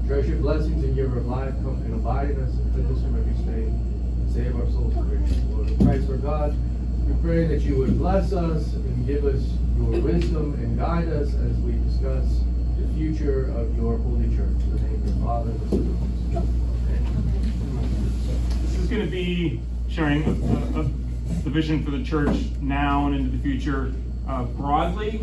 Treasure your blessings and giver of life, come and abide in us and goodness from every state. Save our souls for gracious Lord. In Christ our God, we pray that you would bless us and give us your wisdom and guide us as we discuss the future of your holy church. In the name of your Father, and the Son, and the Holy Spirit. This is going to be sharing the vision for the church now and into the future broadly,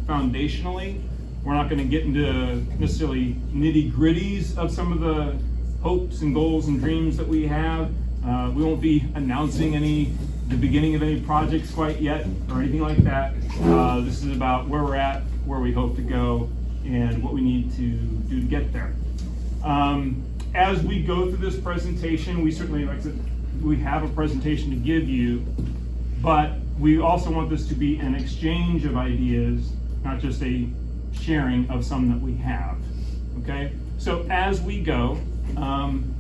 foundationally. We're not going to get into necessarily nitty-gritties of some of the hopes and goals and dreams that we have. We won't be announcing the beginning of any projects quite yet or anything like that. This is about where we're at, where we hope to go, and what we need to do to get there. As we go through this presentation, we certainly, like I said, we have a presentation to give you, but we also want this to be an exchange of ideas, not just a sharing of some that we have. Okay? So as we go,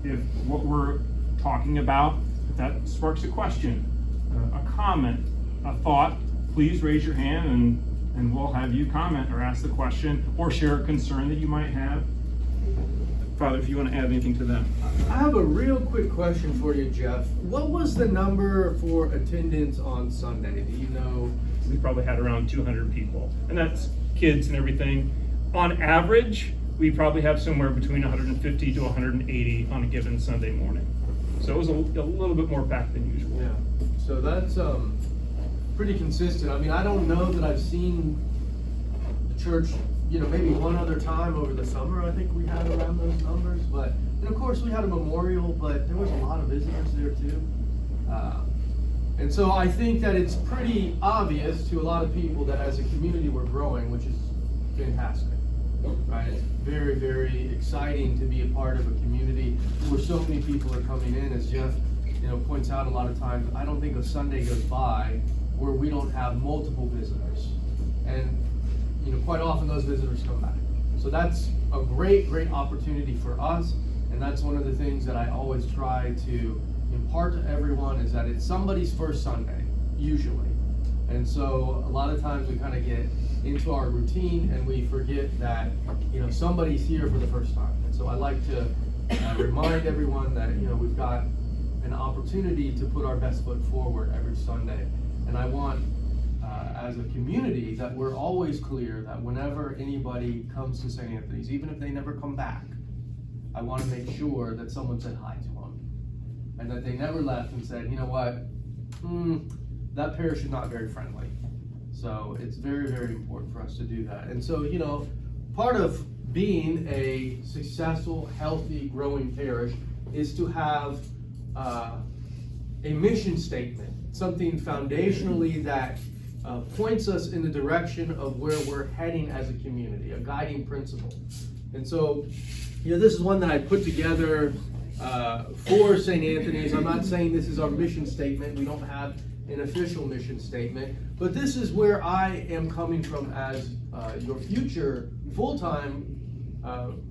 if what we're talking about, if that sparks a question, a comment, a thought, please raise your hand and we'll have you comment or ask the question or share a concern that you might have. Father, if you want to add anything to that. I have a real quick question for you, Jeff. What was the number for attendance on Sunday? Do you know? We probably had around 200 people, and that's kids and everything. On average, we probably have somewhere between 150 to 180 on a given Sunday morning. So it was a little bit more packed than usual. Yeah. So that's pretty consistent. I mean, I don't know that I've seen the church, maybe one other time over the summer. I think we had around those numbers. But and of course we had a memorial, but there was a lot of visitors there too. And so I think that it's pretty obvious to a lot of people that as a community we're growing, which is fantastic, right? It's very, very exciting to be a part of a community where so many people are coming in. As Jeff, points out a lot of times, I don't think a Sunday goes by where we don't have multiple visitors. And, quite often those visitors come back. So that's a great, great opportunity for us. And that's one of the things that I always try to impart to everyone is that it's somebody's first Sunday, usually. And so a lot of times we kind of get into our routine and we forget that, somebody's here for the first time. And so I like to remind everyone that, we've got an opportunity to put our best foot forward every Sunday. And I want, as a community, that we're always clear that whenever anybody comes to St. Antony's, even if they never come back, I want to make sure that someone said hi to them. And that they never left and said, you know what, that parish is not very friendly. So it's very, very important for us to do that. And so, part of being a successful, healthy, growing parish is to have a mission statement, something foundationally that points us in the direction of where we're heading as a community, a guiding principle. And so, this is one that I put together for St. Antony's. I'm not saying this is our mission statement. We don't have an official mission statement, but this is where I am coming from as your future full-time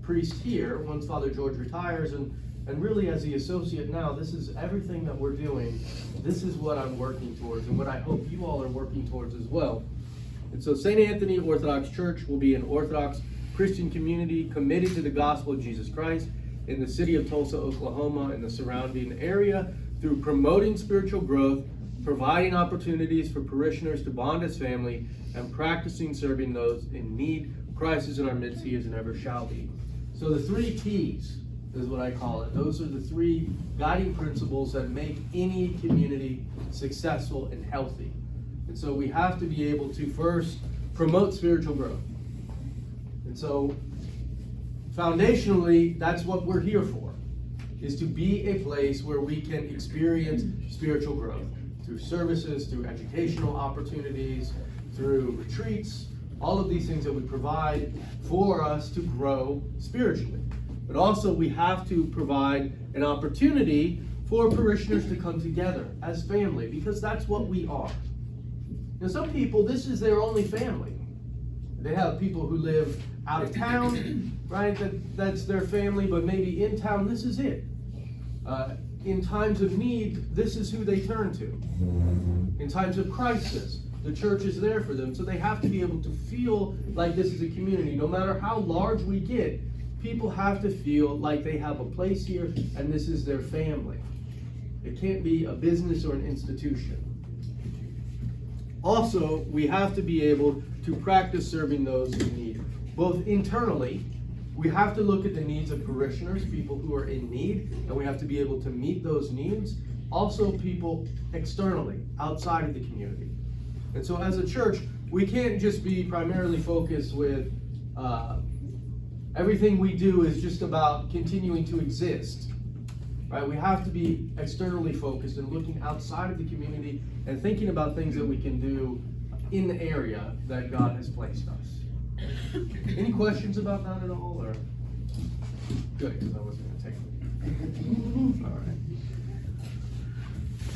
priest here, once Father George retires, and really as the associate now, this is everything that we're doing. This is what I'm working towards and what I hope you all are working towards as well. And so St. Antony Orthodox Church will be an Orthodox Christian community committed to the gospel of Jesus Christ in the city of Tulsa, Oklahoma, and the surrounding area through promoting spiritual growth, providing opportunities for parishioners to bond as family, and practicing serving those in need. Christ is in our midst, he is and ever shall be. So the 3 T's is what I call it. Those are the 3 guiding principles that make any community successful and healthy. And so we have to be able to first promote spiritual growth. And so foundationally, that's what we're here for, is to be a place where we can experience spiritual growth through services, through educational opportunities, through retreats, all of these things that we provide for us to grow spiritually. But also we have to provide an opportunity for parishioners to come together as family, because that's what we are. Now, some people, this is their only family. They have people who live out of town, right? That's their family, but maybe in town, this is it. In times of need, this is who they turn to. In times of crisis, the church is there for them. So they have to be able to feel like this is a community. No matter how large we get, people have to feel like they have a place here and this is their family. It can't be a business or an institution. Also, we have to be able to practice serving those in need. Both internally, we have to look at the needs of parishioners, people who are in need, and we have to be able to meet those needs. Also, people externally, outside of the community. And so as a church, we can't just be primarily focused with everything we do is just about continuing to exist. Right? We have to be externally focused and looking outside of the community and thinking about things that we can do in the area that God has placed us. Any questions about that at all? Or good, because I wasn't going to take them. All right.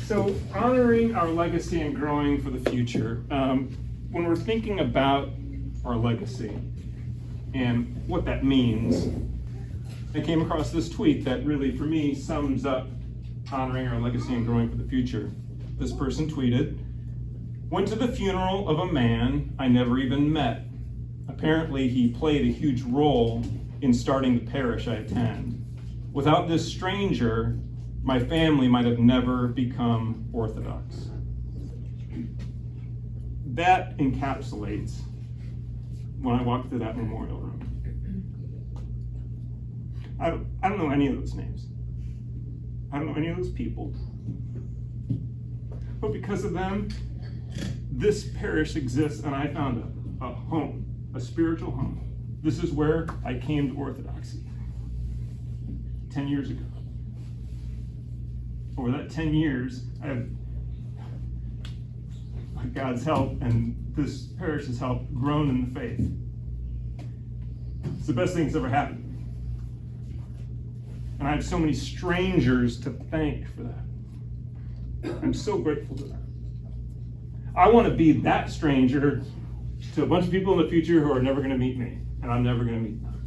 So, honoring our legacy and growing for the future. When we're thinking about our legacy and what that means, I came across this tweet that really, for me, sums up honoring our legacy and growing for the future. This person tweeted, "Went to the funeral of a man I never even met. Apparently, he played a huge role in starting the parish I attend. Without this stranger, my family might have never become Orthodox." That encapsulates when I walked through that memorial room. I don't know any of those names. I don't know any of those people. But because of them, this parish exists, and I found a home, a spiritual home. This is where I came to Orthodoxy 10 years ago. Over that 10 years, I have, by God's help and this parish's help, grown in the faith. It's the best thing that's ever happened. And I have so many strangers to thank for that. I'm so grateful to them. I want to be that stranger to a bunch of people in the future who are never going to meet me, and I'm never going to meet them.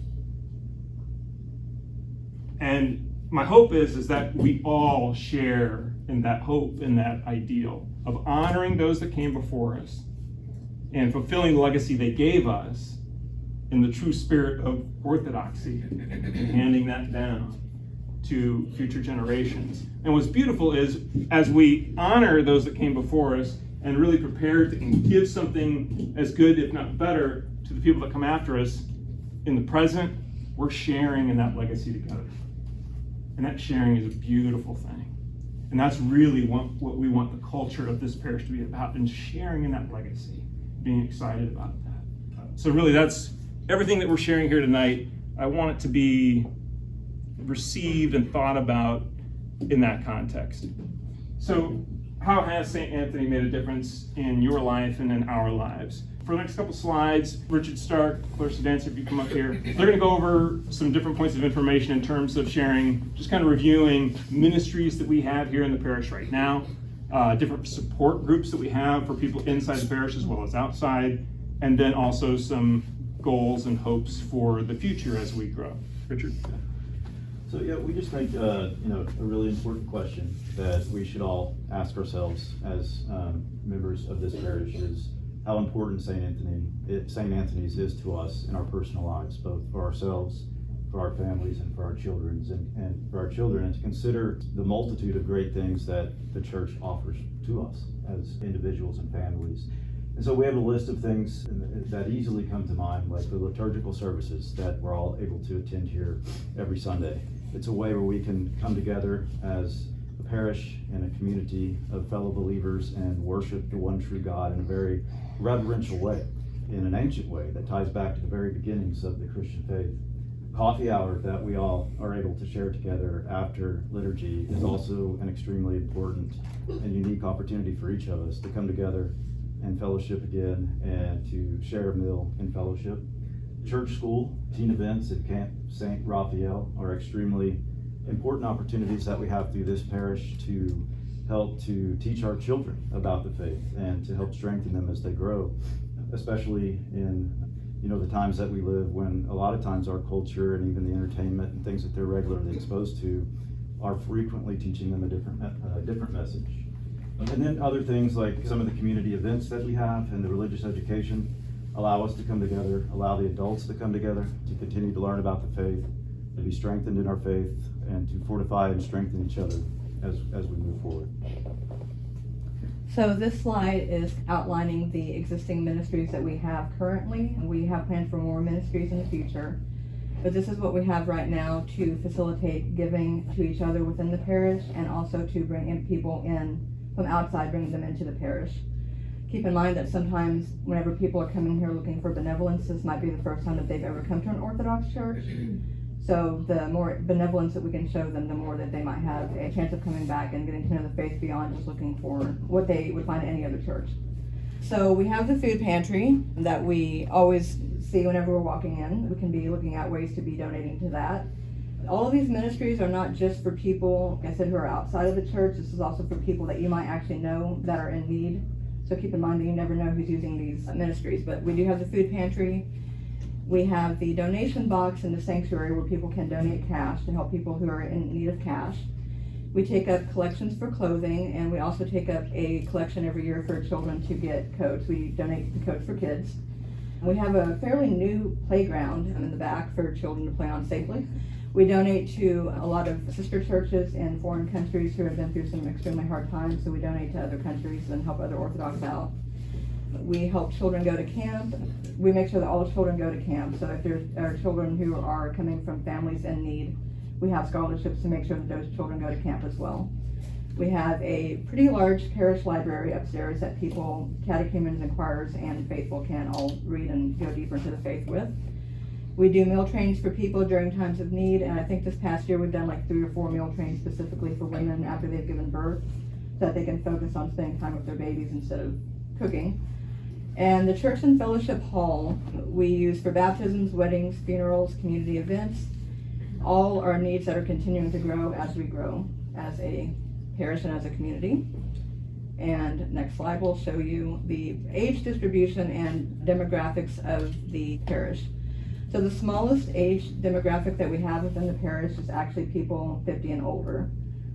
And my hope is that we all share in that hope and that ideal of honoring those that came before us and fulfilling the legacy they gave us in the true spirit of orthodoxy, handing that down to future generations. And what's beautiful is, as we honor those that came before us and really prepare to give something as good, if not better, to the people that come after us, in the present, we're sharing in that legacy together. And that sharing is a beautiful thing. And that's really what we want the culture of this parish to be about, and sharing in that legacy, being excited about that. So really, that's everything that we're sharing here tonight. I want it to be received and thought about in that context. So how has St. Antony made a difference in your life and in our lives? For the next couple slides, Richard Stark, Clarissa Dancer, if you come up here, they're going to go over some different points of information in terms of sharing, just kind of reviewing ministries that we have here in the parish right now, different support groups that we have for people inside the parish as well as outside, and then also some goals and hopes for the future as we grow. Richard? So yeah, we just think a really important question that we should all ask ourselves as members of this parish is how important St. Antony's is to us in our personal lives, both for ourselves, for our families, and for our children, and for our children, and to consider the multitude of great things that the church offers to us as individuals and families. And so we have a list of things that easily come to mind, like the liturgical services that we're all able to attend here every Sunday. It's a way where we can come together as a parish and a community of fellow believers and worship the one true God in a very reverential way, in an ancient way that ties back to the very beginnings of the Christian faith. Coffee hour that we all are able to share together after liturgy is also an extremely important and unique opportunity for each of us to come together and fellowship again and to share a meal in fellowship. Church school, teen events at Camp St. Raphael are extremely important opportunities that we have through this parish to help to teach our children about the faith and to help strengthen them as they grow, especially in the times that we live, when a lot of times our culture and even the entertainment and things that they're regularly exposed to are frequently teaching them a different message. And then other things like some of the community events that we have and the religious education allow us to come together, allow the adults to come together to continue to learn about the faith, to be strengthened in our faith, and to fortify and strengthen each other as we move forward. So this slide is outlining the existing ministries that we have currently. We have plans for more ministries in the future, but this is what we have right now to facilitate giving to each other within the parish, and also to bring in people in from outside, bring them into the parish. Keep in mind that sometimes whenever people are coming here looking for benevolence, this might be the first time that they've ever come to an Orthodox church. So the more benevolence that we can show them, the more that they might have a chance of coming back and getting to know the faith beyond just looking for what they would find at any other church. So we have the food pantry that we always see whenever we're walking in. We can be looking at ways to be donating to that. All of these ministries are not just for people, like I said, who are outside of the church. This is also for people that you might actually know that are in need. So keep in mind that you never know who's using these ministries. But we do have the food pantry. We have the donation box in the sanctuary where people can donate cash to help people who are in need of cash. We take up collections for clothing, and we also take up a collection every year for children to get coats. We donate the coats for kids. We have a fairly new playground in the back for children to play on safely. We donate to a lot of sister churches in foreign countries who have been through some extremely hard times, so we donate to other countries and help other Orthodox out. We help children go to camp. We make sure that all children go to camp. So if there are children who are coming from families in need, we have scholarships to make sure that those children go to camp as well. We have a pretty large parish library upstairs that people, catechumens, inquirers, and faithful can all read and go deeper into the faith with. We do meal trains for people during times of need, and I think this past year we've done like 3 or 4 meal trains specifically for women after they've given birth, so that they can focus on spending time with their babies instead of cooking. And the church and fellowship hall we use for baptisms, weddings, funerals, community events. All our needs that are continuing to grow as we grow as a parish and as a community. And next slide will show you the age distribution and demographics of the parish. So the smallest age demographic that we have within the parish is actually people 50 and older,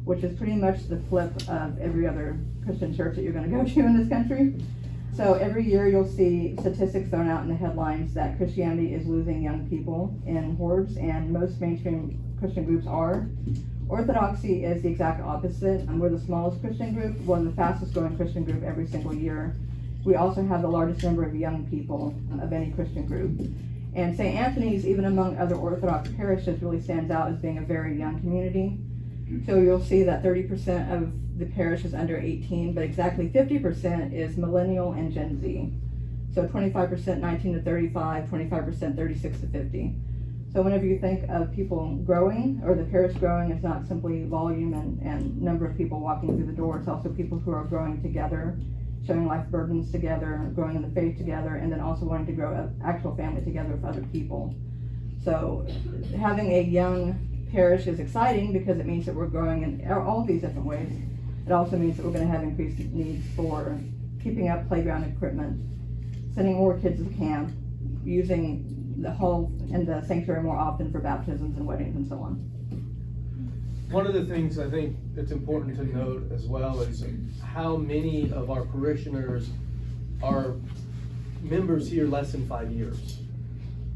which is pretty much the flip of every other Christian church that you're going to go to in this country. So every year you'll see statistics thrown out in the headlines that Christianity is losing young people in hordes, and most mainstream Christian groups are. Orthodoxy is the exact opposite. We're the smallest Christian group, one of the fastest growing Christian group every single year. We also have the largest number of young people of any Christian group. And St. Antony's, even among other Orthodox parishes, really stands out as being a very young community. So you'll see that 30% of the parish is under 18, but exactly 50% is millennial and Gen Z. So 25% 19 to 35, 25% 36 to 50. So whenever you think of people growing, or the parish growing, it's not simply volume and number of people walking through the door. It's also people who are growing together, showing life burdens together, growing in the faith together, and then also wanting to grow an actual family together with other people. So having a young parish is exciting because it means that we're growing in all of these different ways. It also means that we're going to have increased needs for keeping up playground equipment, sending more kids to camp, using the hall and the sanctuary more often for baptisms and weddings and so on. One of the things I think that's important to note as well is how many of our parishioners are members here less than 5 years.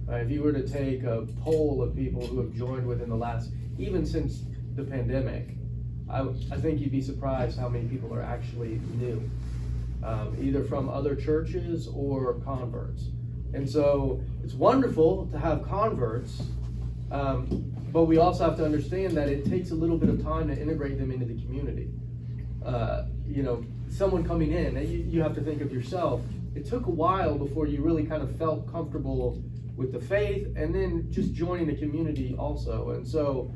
If you were to take a poll of people who have joined within the last, even since the pandemic, I think you'd be surprised how many people are actually new, either from other churches or converts. And so it's wonderful to have converts, but we also have to understand that it takes a little bit of time to integrate them into the community. Someone coming in, you have to think of yourself. It took a while before you really kind of felt comfortable with the faith, and then just joining the community also. And so,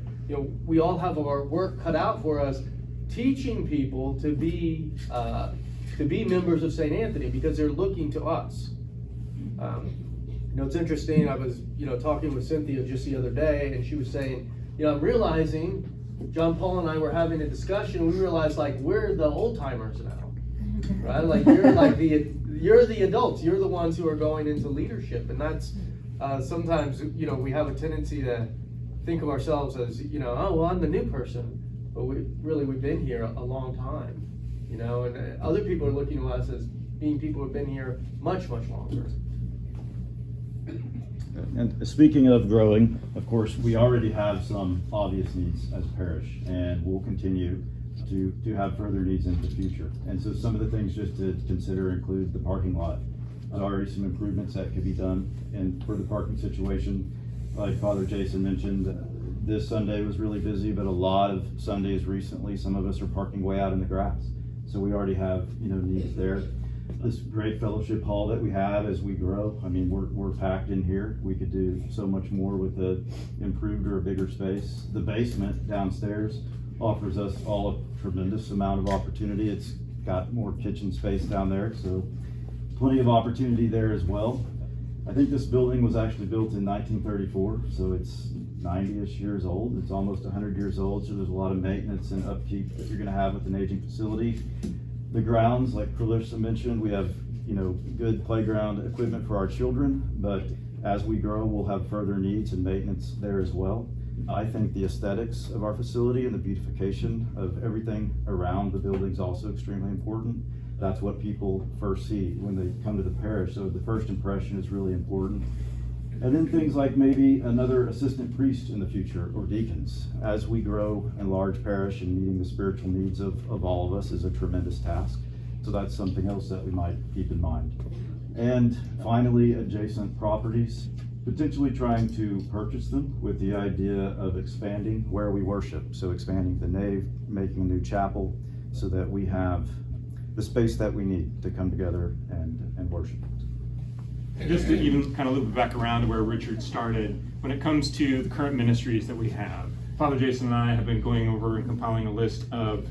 we all have our work cut out for us, teaching people to be members of St. Anthony, because they're looking to us. It's interesting. I was, talking with Cynthia just the other day, and she was saying, I'm realizing, John Paul and I were having a discussion. We realized, we're the old timers now, right? You're the adults. You're the ones who are going into leadership, and that's sometimes, we have a tendency to think of ourselves as, I'm the new person, but we've been here a long time, and other people are looking to us as being people who've been here much, much longer. And speaking of growing, of course, we already have some obvious needs as a parish, and we'll continue to have further needs in the future. And so some of the things just to consider include the parking lot. There's already some improvements that could be done and for the parking situation. Like Father Jason mentioned, this Sunday was really busy, but a lot of Sundays recently, some of us are parking way out in the grass. So we already have, needs there. This great fellowship hall that we have as we grow, I mean, we're packed in here. We could do so much more with a improved or a bigger space. The basement downstairs offers us all a tremendous amount of opportunity. It's got more kitchen space down there, so plenty of opportunity there as well. I think this building was actually built in 1934, so it's 90-ish years old. It's almost 100 years old, so there's a lot of maintenance and upkeep that you're gonna have with an aging facility. The grounds, like Clarissa mentioned, we have, good playground equipment for our children, but as we grow, we'll have further needs and maintenance there as well. I think the aesthetics of our facility and the beautification of everything around the building is also extremely important. That's what people first see when they come to the parish, so the first impression is really important. And then things like maybe another assistant priest in the future, or deacons. As we grow in large parish, and meeting the spiritual needs of all of us is a tremendous task. So that's something else that we might keep in mind. And finally, adjacent properties, potentially trying to purchase them with the idea of expanding where we worship. So expanding the nave, making a new chapel, so that we have the space that we need to come together and worship. Just to even kind of loop it back around to where Richard started, when it comes to the current ministries that we have, Father Jason and I have been going over and compiling a list of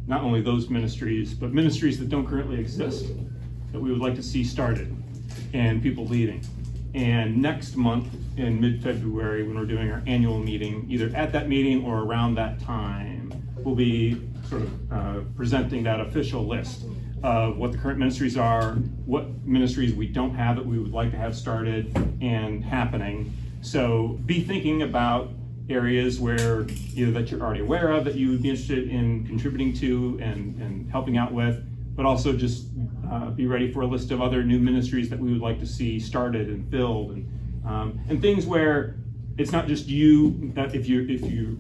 not only those ministries, but ministries that don't currently exist, that we would like to see started and people leading. And next month, in mid-February, when we're doing our annual meeting, either at that meeting or around that time, we'll be sort of presenting that official list of what the current ministries are, what ministries we don't have that we would like to have started and happening. So be thinking about areas where either that you're already aware of that you would be interested in contributing to and helping out with, but also just be ready for a list of other new ministries that we would like to see started and filled, and things where it's not just you, that if you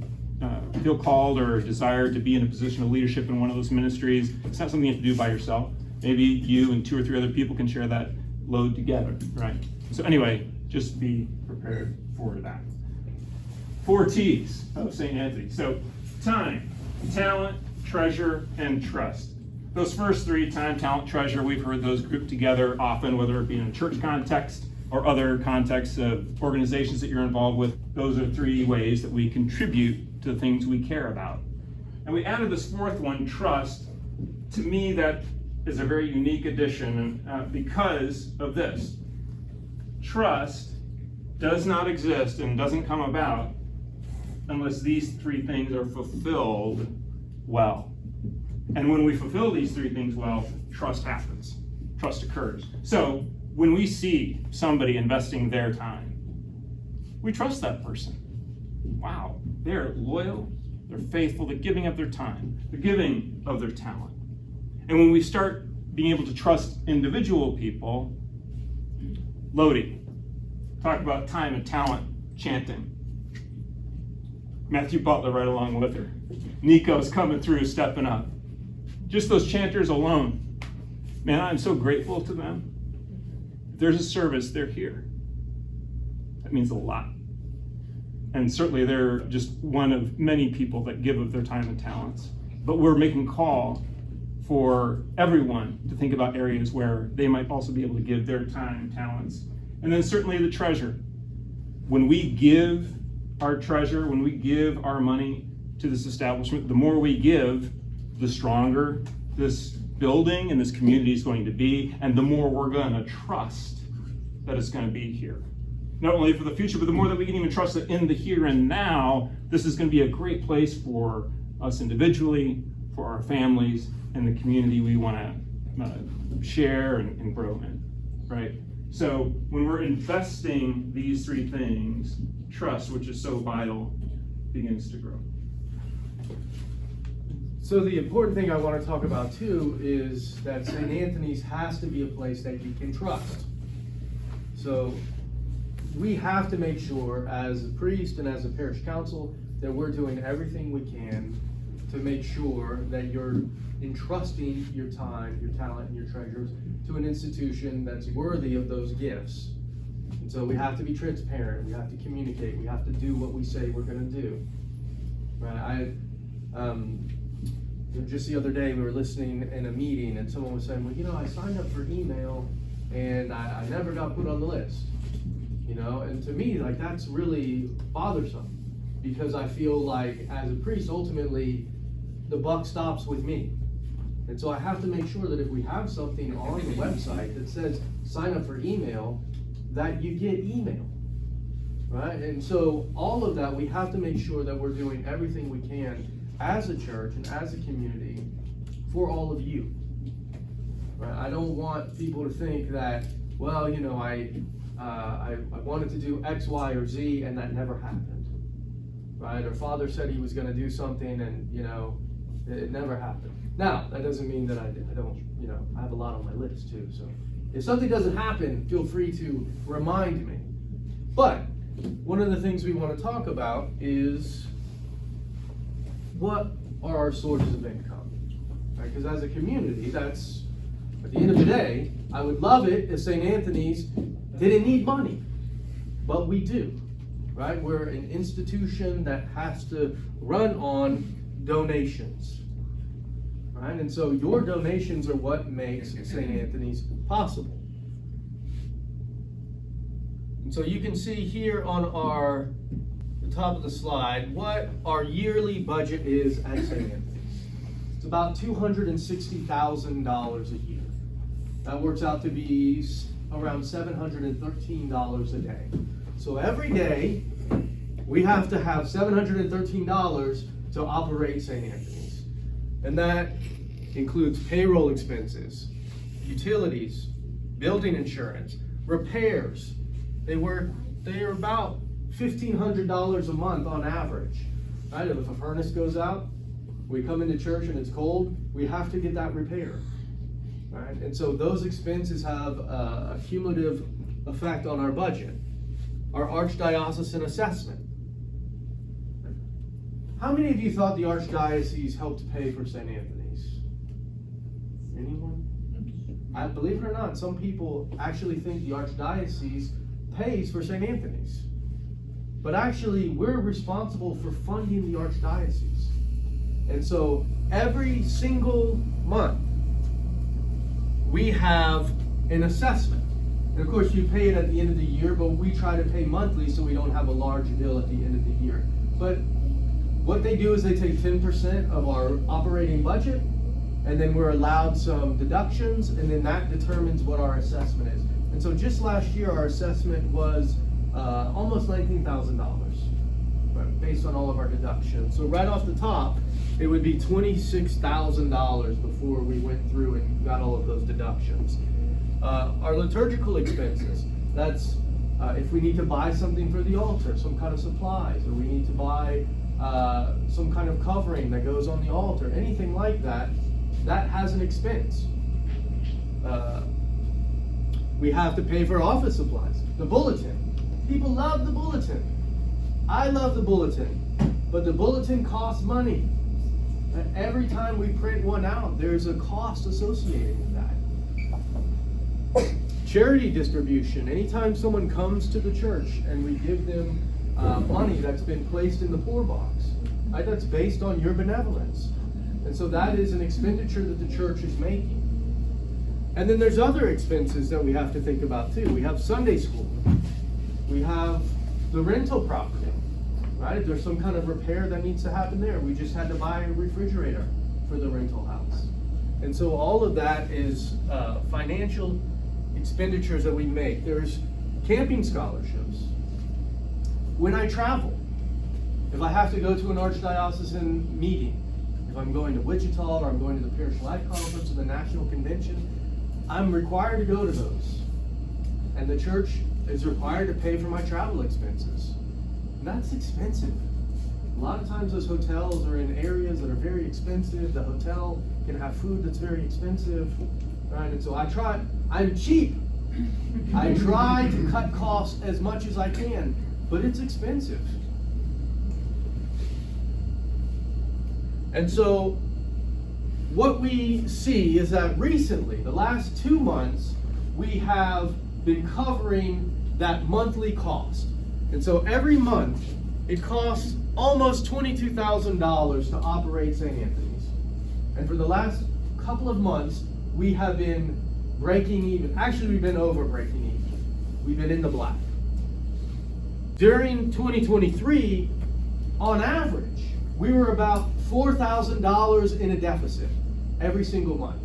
feel called or desire to be in a position of leadership in one of those ministries, it's not something you have to do by yourself. Maybe you and 2 or 3 other people can share that load together, right? So anyway, just be prepared for that. 4 T's of St. Antony. So time, talent, treasure, and trust. Those first 3, time, talent, treasure, we've heard those grouped together often, whether it be in a church context or other contexts of organizations that you're involved with. Those are 3 ways that we contribute to the things we care about. And we added this 4th one, trust. To me, that is a very unique addition because of this. Trust does not exist and doesn't come about unless these 3 things are fulfilled well. And when we fulfill these 3 things well, trust happens. Trust occurs. So when we see somebody investing their time, we trust that person. Wow, they're loyal, they're faithful, they're giving up their time, they're giving of their talent. And when we start being able to trust individual people, Lodi, talk about time and talent chanting. Matthew Butler right along with her. Nico's coming through, stepping up. Just those chanters alone, man, I'm so grateful to them. If there's a service, they're here. That means a lot. And certainly they're just one of many people that give of their time and talents. But we're making a call for everyone to think about areas where they might also be able to give their time and talents. And then certainly the treasure. When we give our treasure, when we give our money to this establishment, the more we give, the stronger this building and this community is going to be, and the more we're going to trust that it's going to be here. Not only for the future, but the more that we can even trust that in the here and now, this is going to be a great place for us individually, for our families, and the community we want to share and grow in, right? So when we're investing these 3 things, trust, which is so vital, begins to grow. So the important thing I want to talk about too is that St. Antony's has to be a place that you can trust. So we have to make sure as a priest and as a parish council that we're doing everything we can to make sure that you're entrusting your time, your talent, and your treasures to an institution that's worthy of those gifts. And so we have to be transparent, we have to communicate, we have to do what we say we're gonna do. Right? Just the other day, we were listening in a meeting and someone was saying, well, I signed up for email and I never got put on the list. And to me, like, that's really bothersome, because I feel like as a priest, ultimately, the buck stops with me. And so I have to make sure that if we have something on the website that says sign up for email, that you get email, right? And so all of that, we have to make sure that we're doing everything we can as a church and as a community for all of you, right? I don't want people to think that, well, I wanted to do X, Y, or Z, and that never happened, right? Or Father said he was going to do something, and it never happened. Now, that doesn't mean that I don't, I have a lot on my list too. So if something doesn't happen, feel free to remind me. But one of the things we want to talk about is what are our sources of income, right? Because as a community, that's, at the end of the day, I would love it if St. Antony's didn't need money, but we do, right? We're an institution that has to run on donations, right? And so your donations are what makes St. Anthony's possible. And so you can see here on the top of the slide what our yearly budget is at St. Anthony's. It's about $260,000 a year. That works out to be around $713 a day. So every day we have to have $713 to operate St. Anthony's. And that includes payroll expenses, utilities, building insurance, repairs. They are about $1,500 a month on average. Right? If a furnace goes out, we come into church and it's cold, we have to get that repaired. Right? And so those expenses have a cumulative effect on our budget. Our archdiocesan assessment. How many of you thought the archdiocese helped pay for St. Anthony's? Anyone? I believe it or not, some people actually think the archdiocese pays for St. Anthony's. But actually, we're responsible for funding the archdiocese. And so every single month, we have an assessment. And of course, you pay it at the end of the year, but we try to pay monthly so we don't have a large bill at the end of the year. But what they do is they take 10% of our operating budget, and then we're allowed some deductions, and then that determines what our assessment is. And so just last year, our assessment was almost $19,000, right, based on all of our deductions. So right off the top, it would be $26,000 before we went through and got all of those deductions. Our liturgical expenses, that's if we need to buy something for the altar, some kind of supplies, or we need to buy some kind of covering that goes on the altar, anything like that, that has an expense. We have to pay for office supplies. The bulletin. People love the bulletin. I love the bulletin, but the bulletin costs money. And every time we print one out, there's a cost associated with that. Charity distribution. Anytime someone comes to the church and we give them money that's been placed in the poor box, right, that's based on your benevolence. And so that is an expenditure that the church is making. And then there's other expenses that we have to think about too. We have Sunday school. We have the rental property, right? If there's some kind of repair that needs to happen there, we just had to buy a refrigerator for the rental house. And so all of that is financial expenditures that we make. There's camping scholarships. When I travel, if I have to go to an archdiocesan meeting, if I'm going to Wichita or I'm going to the Parish Life Conference or the National Convention, I'm required to go to those. And the church is required to pay for my travel expenses. And that's expensive. A lot of times those hotels are in areas that are very expensive. The hotel can have food that's very expensive. Right? And so I'm cheap. I try to cut costs as much as I can, but it's expensive. And so what we see is that recently, the last 2 months, we have been covering that monthly cost. And so every month, it costs almost $22,000 to operate St. Antony's. And for the last couple of months, we have been breaking even. Actually, we've been over breaking even. We've been in the black. During 2023, on average, we were about $4,000 in a deficit every single month.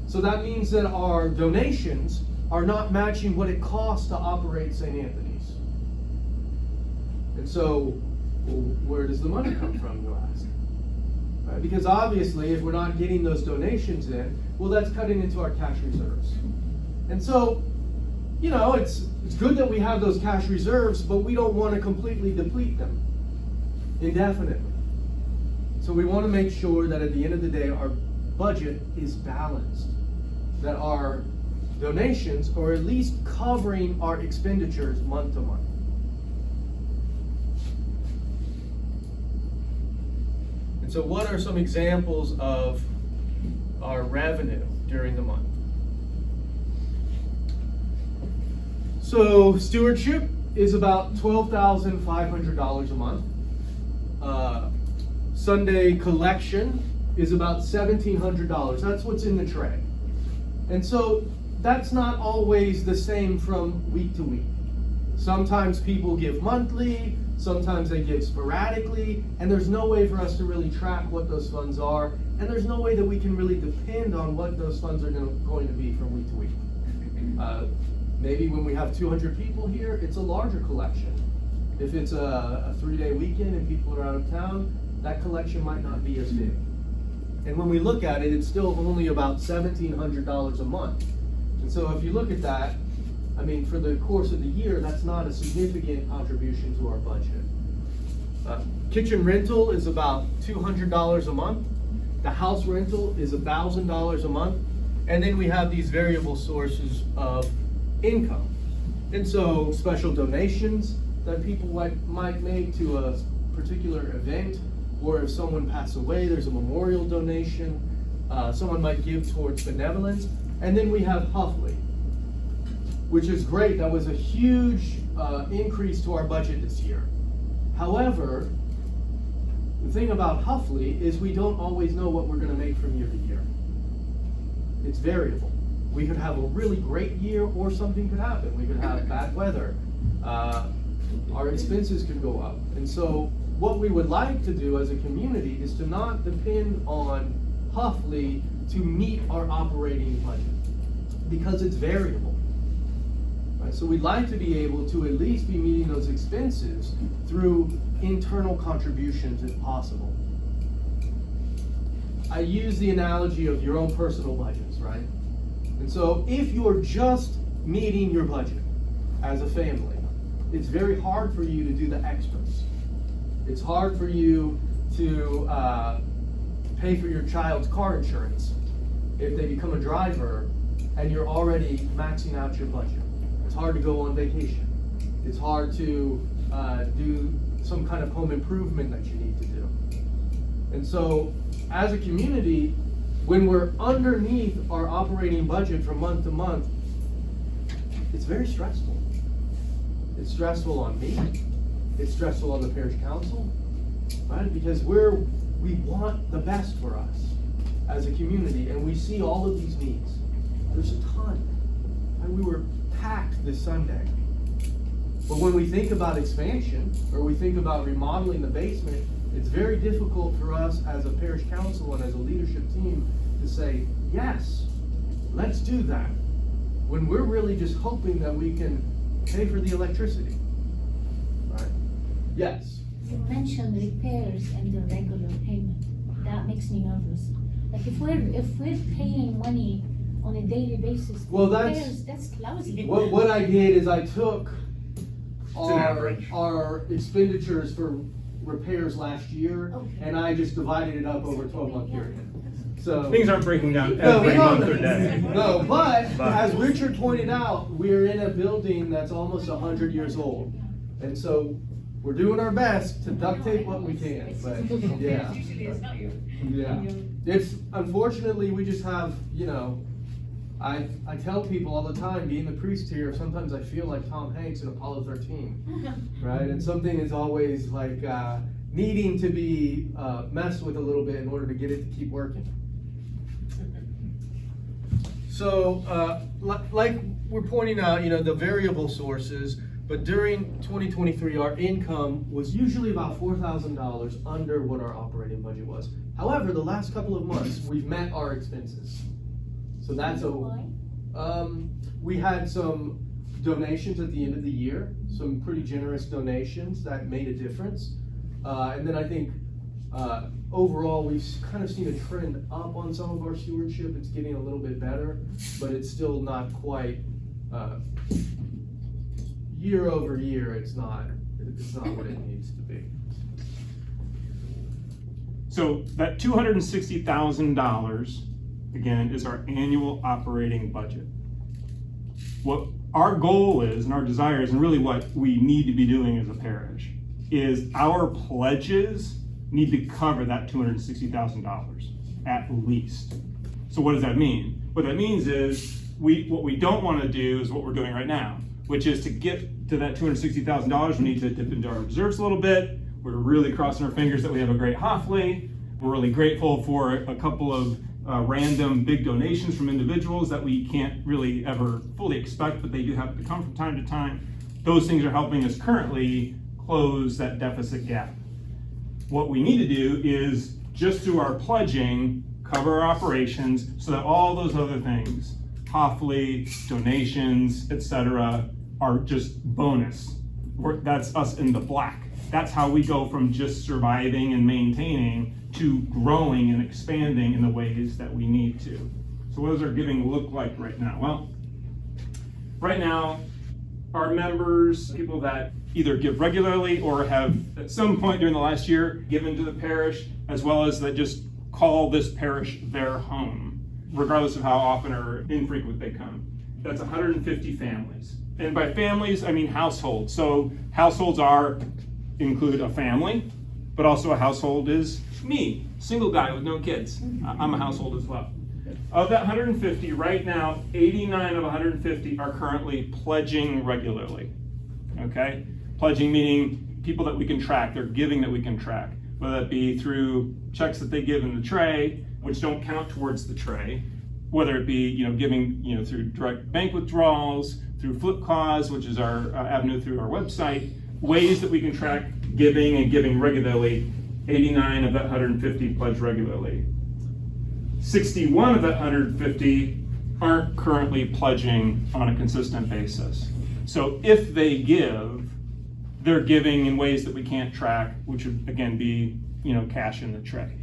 So that means that our donations are not matching what it costs to operate St. Antony's. And so, well, where does the money come from, you ask? Right? Because obviously, if we're not getting those donations in, well, that's cutting into our cash reserves. And so, you know, it's good that we have those cash reserves, but we don't want to completely deplete them indefinitely. So we want to make sure that at the end of the day, our budget is balanced, that our donations are at least covering our expenditures month to month. And so what are some examples of our revenue during the month? So stewardship is about $12,500 a month. Sunday collection is about $1,700. That's what's in the tray. And so that's not always the same from week to week. Sometimes people give monthly, sometimes they give sporadically, and there's no way for us to really track what those funds are, and there's no way that we can really depend on what those funds are going to be from week to week. Maybe when we have 200 people here, it's a larger collection. If it's a 3-day weekend and people are out of town, that collection might not be as big. And when we look at it, it's still only about $1,700 a month. And so if you look at that, I mean, for the course of the year, that's not a significant contribution to our budget. Kitchen rental is about $200 a month. The house rental is $1,000 a month. And then we have these variable sources of income. And so special donations that people might make to a particular event, or if someone passed away, there's a memorial donation. Someone might give towards benevolence. And then we have Huffley, which is great. That was a huge increase to our budget this year. However, the thing about Huffley is we don't always know what we're going to make from year to year. It's variable. We could have a really great year, or something could happen. We could have bad weather. Our expenses could go up. And so what we would like to do as a community is to not depend on Huffley to meet our operating budget, because it's variable. Right? So we'd like to be able to at least be meeting those expenses through internal contributions if possible. I use the analogy of your own personal budgets, right? And so if you're just meeting your budget as a family, it's very hard for you to do the extras. It's hard for you to pay for your child's car insurance if they become a driver and you're already maxing out your budget. It's hard to go on vacation. It's hard to do some kind of home improvement that you need to do. And so as a community, when we're underneath our operating budget from month to month, it's very stressful. It's stressful on me. It's stressful on the parish council, right? Because we want the best for us as a community, and we see all of these needs. There's a ton. And we were packed this Sunday. But when we think about expansion, or we think about remodeling the basement, it's very difficult for us as a parish council and as a leadership team to say, yes, let's do that, when we're really just hoping that we can pay for the electricity. Right? Yes? You mentioned repairs and the regular payment. That makes me nervous. Like if we're paying money on a daily basis for Well, repairs, that's lousy. What I did is I took an average. our expenditures for repairs last year, Okay. and I just divided it up over a 12-month period. So Things aren't breaking down No, every we month don't. or day. No, but But- as Richard pointed out, we're in a building that's almost 100 years old. And so we're doing our best to duct tape what we can, but yeah. Yeah. It's, unfortunately, we just have, I tell people all the time, being the priest here, sometimes I feel like Tom Hanks in Apollo 13, right? And something is always like needing to be messed with a little bit in order to get it to keep working. So, like we're pointing out, the variable sources, but during 2023, our income was usually about $4,000 under what our operating budget was. However, the last couple of months, we've met our expenses. So that's we had some donations at the end of the year, some pretty generous donations that made a difference. And then I think overall, we've kind of seen a trend up on some of our stewardship. It's getting a little bit better, but it's still not quite, year over year, it's not what it needs to be. So that $260,000, again, is our annual operating budget. What our goal is and our desire is, and really what we need to be doing as a parish, is our pledges need to cover that $260,000 at least. So what does that mean? What that means is what we don't want to do is what we're doing right now, which is to get to that $260,000, we need to dip into our reserves a little bit. We're really crossing our fingers that we have a great Hoffley. We're really grateful for a couple of random big donations from individuals that we can't really ever fully expect, but they do have to come from time to time. Those things are helping us currently close that deficit gap. What we need to do is, just through our pledging, cover our operations so that all those other things, Hoffley, donations, etc., are just bonus. That's us in the black. That's how we go from just surviving and maintaining to growing and expanding in the ways that we need to. So what does our giving look like right now? Well, right now, our members, people that either give regularly or have at some point during the last year given to the parish, as well as that just call this parish their home, regardless of how often or infrequent they come. That's 150 families. And by families, I mean households. So households include a family, but also a household is me, single guy with no kids. I'm a household as well. Of that 150, right now, 89 of 150 are currently pledging regularly. Okay? Pledging meaning people that we can track, they're giving that we can track, whether that be through checks that they give in the tray, which don't count towards the tray, whether it be giving through direct bank withdrawals, through Flip Cause, which is our avenue through our website, ways that we can track giving and giving regularly. 89 of that 150 pledge regularly. 61 of that 150 aren't currently pledging on a consistent basis. So if they give, they're giving in ways that we can't track, which would again be cash in the tray.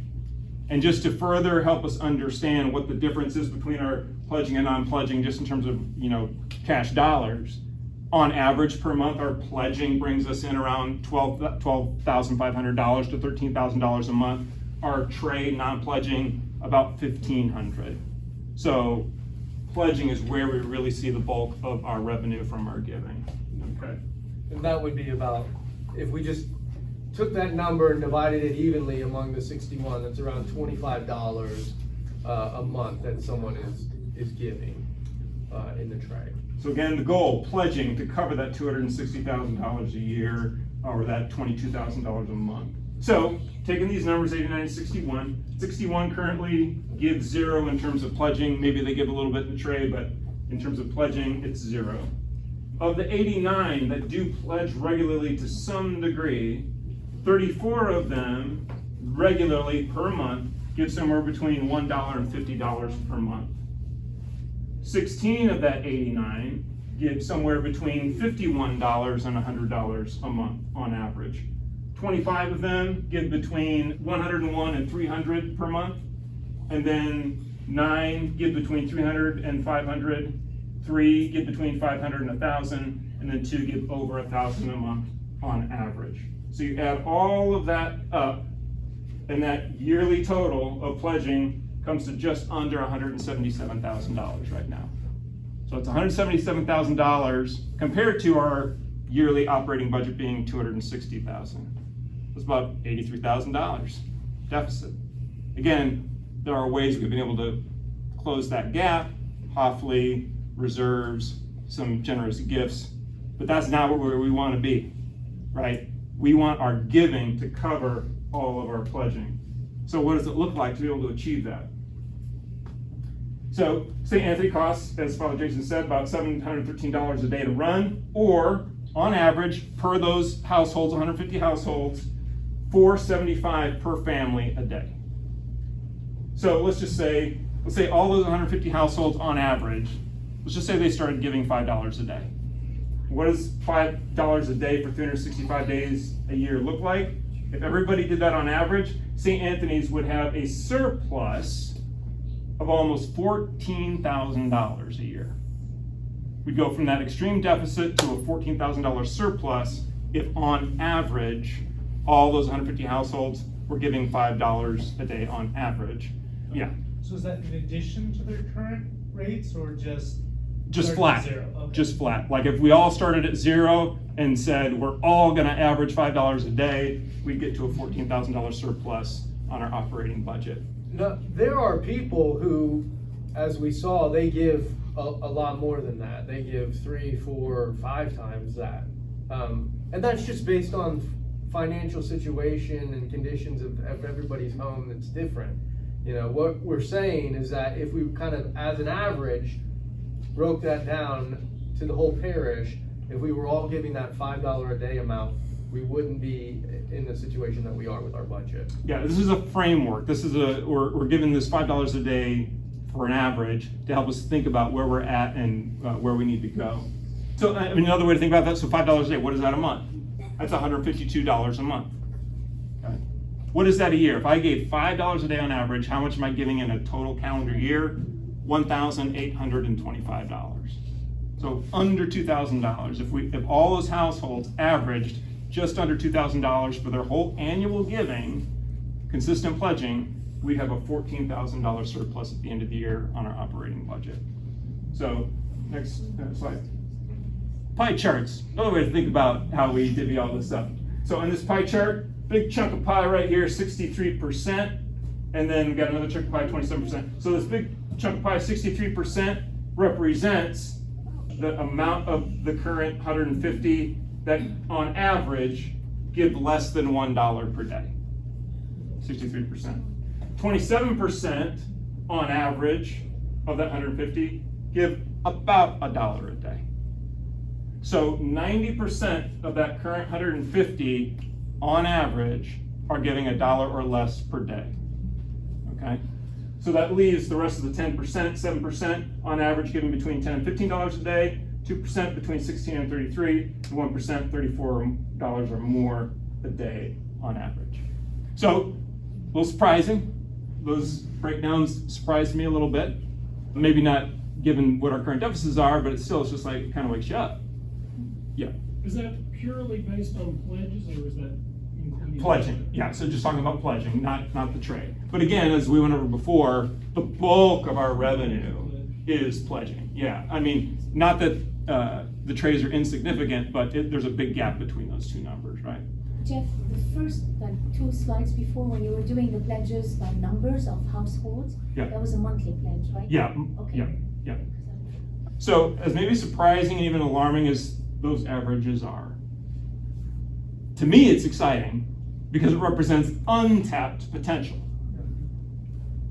And just to further help us understand what the difference is between our pledging and non-pledging, just in terms of cash dollars, on average per month, our pledging brings us in around $12,500 to $13,000 a month. Our tray non-pledging about $1,500. So pledging is where we really see the bulk of our revenue from our giving. Okay. And that would be about, if we just took that number and divided it evenly among the 61, that's around $25 a month that someone is giving in the tray. So again, the goal, pledging to cover that $260,000 a year, or that $22,000 a month. So taking these numbers, 89 and 61, 61 currently gives 0 in terms of pledging. Maybe they give a little bit in the tray, but in terms of pledging, it's 0. Of the 89 that do pledge regularly to some degree, 34 of them regularly per month give somewhere between $1 and $50 per month. 16 of that 89 give somewhere between $51 and $100 a month on average. 25 of them give between $101 and $300 per month, and then 9 give between $300 and $500, 3 give between $500 and $1,000, and then 2 give over $1,000 a month on average. So you add all of that up, and that yearly total of pledging comes to just under $177,000 right now. So it's $177,000 compared to our yearly operating budget being $260,000. It's about $83,000 deficit. Again, there are ways we've been able to close that gap, hopefully reserves, some generous gifts, but that's not where we want to be, right? We want our giving to cover all of our pledging. So what does it look like to be able to achieve that? So St. Anthony costs, as Father Jason said, about $713 a day to run, or on average, per those households, 150 households, $475 per family a day. So let's say all those 150 households on average, let's just say they started giving $5 a day. What does $5 a day for 365 days a year look like? If everybody did that on average, St. Anthony's would have a surplus of almost $14,000 a year. We'd go from that extreme deficit to a $14,000 surplus if on average, all those 150 households were giving $5 a day on average. Yeah. So is that in addition to their current rates or just flat? Zero? Okay. Just flat. Like if we all started at zero and said we're all gonna average $5 a day, we'd get to a $14,000 surplus on our operating budget. Now, there are people who, as we saw, they give a lot more than that. They give 3, 4, 5 times that. And that's just based on financial situation and conditions of everybody's home that's different. You know, what we're saying is that if we kind of, as an average, broke that down to the whole parish, if we were all giving that $5 a day amount, we wouldn't be in the situation that we are with our budget. Yeah, this is a framework. We're giving this $5 a day for an average to help us think about where we're at and where we need to go. So, I mean, another way to think about that, so $5 a day, what is that a month? That's $152 a month. Okay. What is that a year? If I gave $5 a day on average, how much am I giving in a total calendar year? $1,825. So under $2,000. If all those households averaged just under $2,000 for their whole annual giving, consistent pledging, we'd have a $14,000 surplus at the end of the year on our operating budget. So next slide. Pie charts, another way to think about how we divvy all this up. So on this pie chart, big chunk of pie right here, 63%, and then we got another chunk of pie, 27%. So this big chunk of pie, 63%, represents the amount of the current 150 that on average give less than $1 per day. 63%. 27% on average of that 150 give about $1 a day. So 90% of that current 150 on average are giving $1 or less per day. Okay? So that leaves the rest of the 10%, 7% on average giving between $10 and $15 a day, 2% between $16 and $33, and 1% $34 or more a day on average. So a little surprising. Those breakdowns surprised me a little bit. Maybe not given what our current deficits are, but it's just like, it kind of wakes you up. Yeah. Is that purely based on pledges or is that including? Pledging, yeah, so just talking about pledging, not the trade. But again, as we went over before, the bulk of our revenue is pledging. Yeah, I mean, not that the trades are insignificant, but there's a big gap between those two numbers, right? Jeff, the first 2 slides before when you were doing the pledges by numbers of households, Yeah. that was a monthly pledge, right? Yeah, Okay. yeah. So as maybe surprising and even alarming as those averages are, to me it's exciting because it represents untapped potential.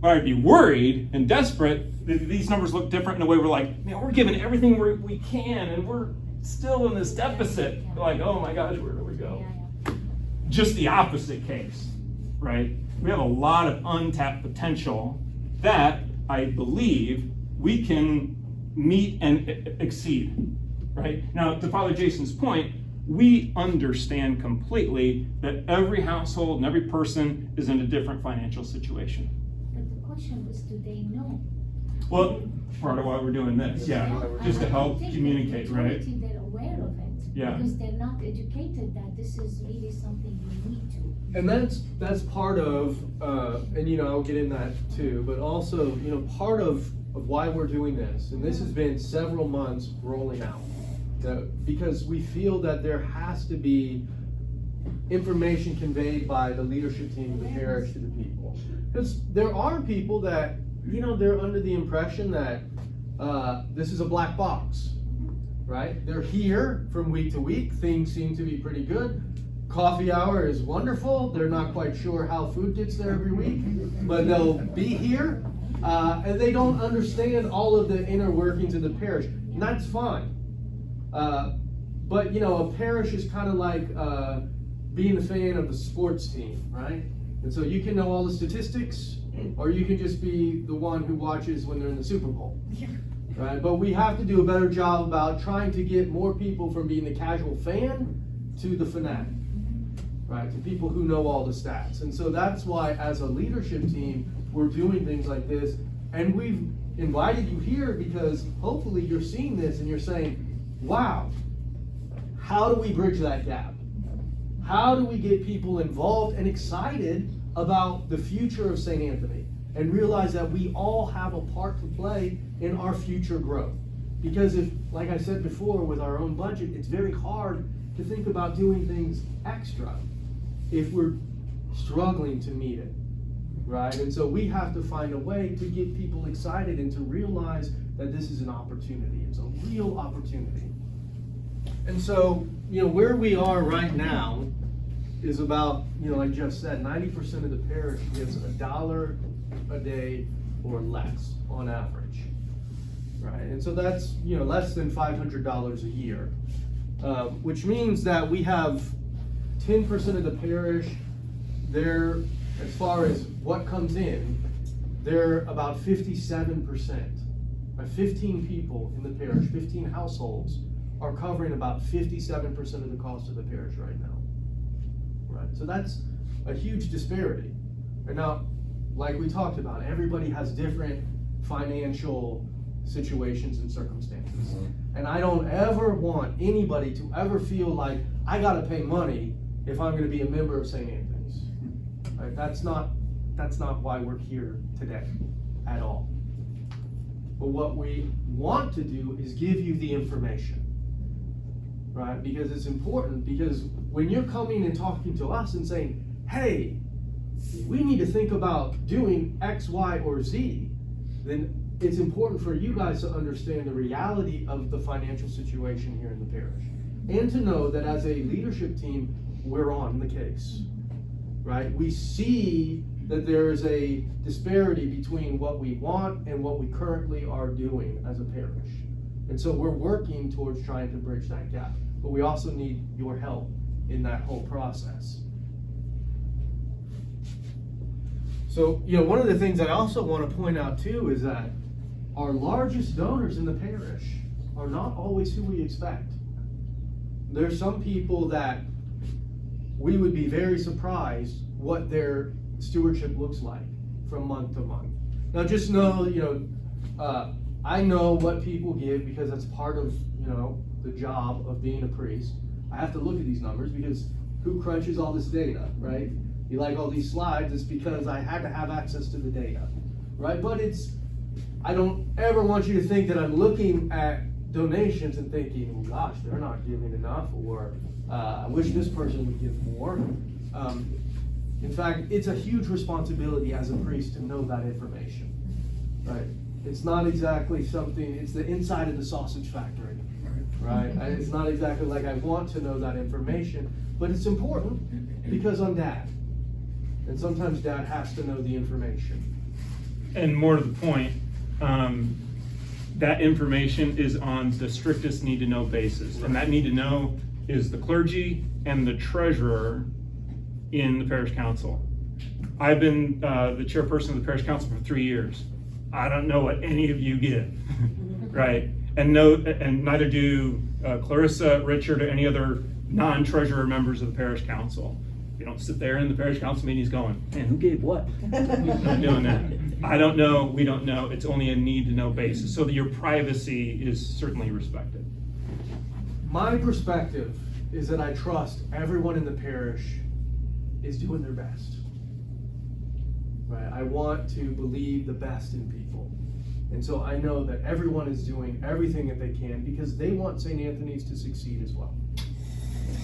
But I'd be worried and desperate that these numbers look different in a way we're like, man, we're giving everything we can and we're still in this deficit. We're like, oh my gosh, where do we go? Yeah. Just the opposite case, right? We have a lot of untapped potential that I believe we can meet and exceed, right? Now, to Father Jason's point, we understand completely that every household and every person is in a different financial situation. But the question was, do they know? Well, part of why we're doing this, yeah, just to help communicate, right? They're aware of it. Yeah. Because they're not educated that this is really something you need to. And that's part of, and I'll get in that too, but also, part of why we're doing this, and this has been several months rolling out, because we feel that there has to be information conveyed by the leadership team of the parish to the people. Because there are people that, they're under the impression that this is a black box, right? They're here from week to week, things seem to be pretty good. Coffee hour is wonderful. They're not quite sure how food gets there every week, but they'll be here, and they don't understand all of the inner workings of the parish, and that's fine. But a parish is kind of like being a fan of the sports team, right? And so you can know all the statistics, or you can just be the one who watches when they're in the Super Bowl, right? But we have to do a better job about trying to get more people from being the casual fan to the fanatic, right? To people who know all the stats. And so that's why, as a leadership team, we're doing things like this. And we've invited you here because hopefully you're seeing this and you're saying, wow, how do we bridge that gap? How do we get people involved and excited about the future of St. Antony and realize that we all have a part to play in our future growth? Because if, like I said before, with our own budget, it's very hard to think about doing things extra if we're struggling to meet it, right? And so we have to find a way to get people excited and to realize that this is an opportunity. It's a real opportunity. And so, where we are right now is about, like Jeff said, 90% of the parish gives $1 a day or less on average, right? And so that's, less than $500 a year, which means that we have 10% of the parish, they're, as far as what comes in, they're about 57%. 15 people in the parish, 15 households, are covering about 57% of the cost of the parish right now. Right? So that's a huge disparity. And now, like we talked about, everybody has different financial situations and circumstances. And I don't ever want anybody to ever feel like I gotta pay money if I'm gonna be a member of St. Antony's. Right? That's not why we're here today at all. But what we want to do is give you the information. Right? Because it's important, because when you're coming and talking to us and saying, hey, we need to think about doing X, Y, or Z, then it's important for you guys to understand the reality of the financial situation here in the parish. And to know that as a leadership team, we're on the case. Right? We see that there is a disparity between what we want and what we currently are doing as a parish. And so we're working towards trying to bridge that gap. But we also need your help in that whole process. So, one of the things I also want to point out too is that our largest donors in the parish are not always who we expect. There's some people that we would be very surprised what their stewardship looks like from month to month. Now just know, I know what people give because that's part of, the job of being a priest. I have to look at these numbers because who crunches all this data, right? You like all these slides, it's because I had to have access to the data, right? But I don't ever want you to think that I'm looking at donations and thinking, oh gosh, they're not giving enough, or I wish this person would give more. In fact, it's a huge responsibility as a priest to know that information, right? It's not exactly something, it's the inside of the sausage factory, right? It's not exactly like I want to know that information, but it's important because I'm dad. And sometimes dad has to know the information. And more to the point, that information is on the strictest need to know basis. And that need to know is the clergy and the treasurer in the parish council. I've been the chairperson of the parish council for 3 years. I don't know what any of you give, right? And neither do Clarissa, Richard, or any other non-treasurer members of the parish council. You don't sit there in the parish council meetings going, man, who gave what? Not doing that. I don't know, we don't know. It's only a need to know basis, so that your privacy is certainly respected. my perspective is that I trust everyone in the parish is doing their best. Right? I want to believe the best in people. And so I know that everyone is doing everything that they can because they want St. Anthony's to succeed as well.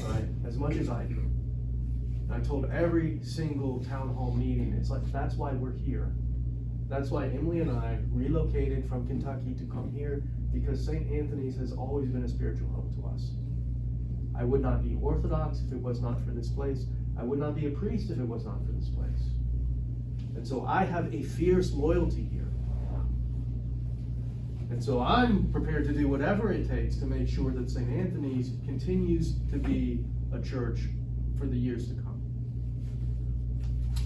Right? As much as I do. I told every single town hall meeting, it's like, that's why we're here. That's why Emily and I relocated from Kentucky to come here, because St. Anthony's has always been a spiritual home to us. I would not be Orthodox if it was not for this place. I would not be a priest if it was not for this place. And so I have a fierce loyalty here. And so I'm prepared to do whatever it takes to make sure that St. Anthony's continues to be a church for the years to come.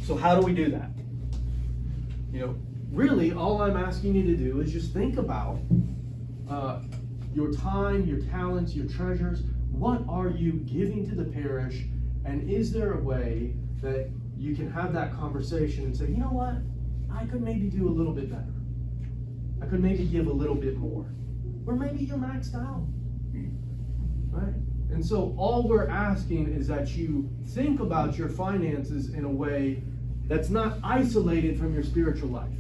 So how do we do that? You know, really all I'm asking you to do is just think about your time, your talents, your treasures. What are you giving to the parish? And is there a way that you can have that conversation and say, you know what, I could maybe do a little bit better. I could maybe give a little bit more. Or maybe you're maxed out. Right? And so all we're asking is that you think about your finances in a way that's not isolated from your spiritual life.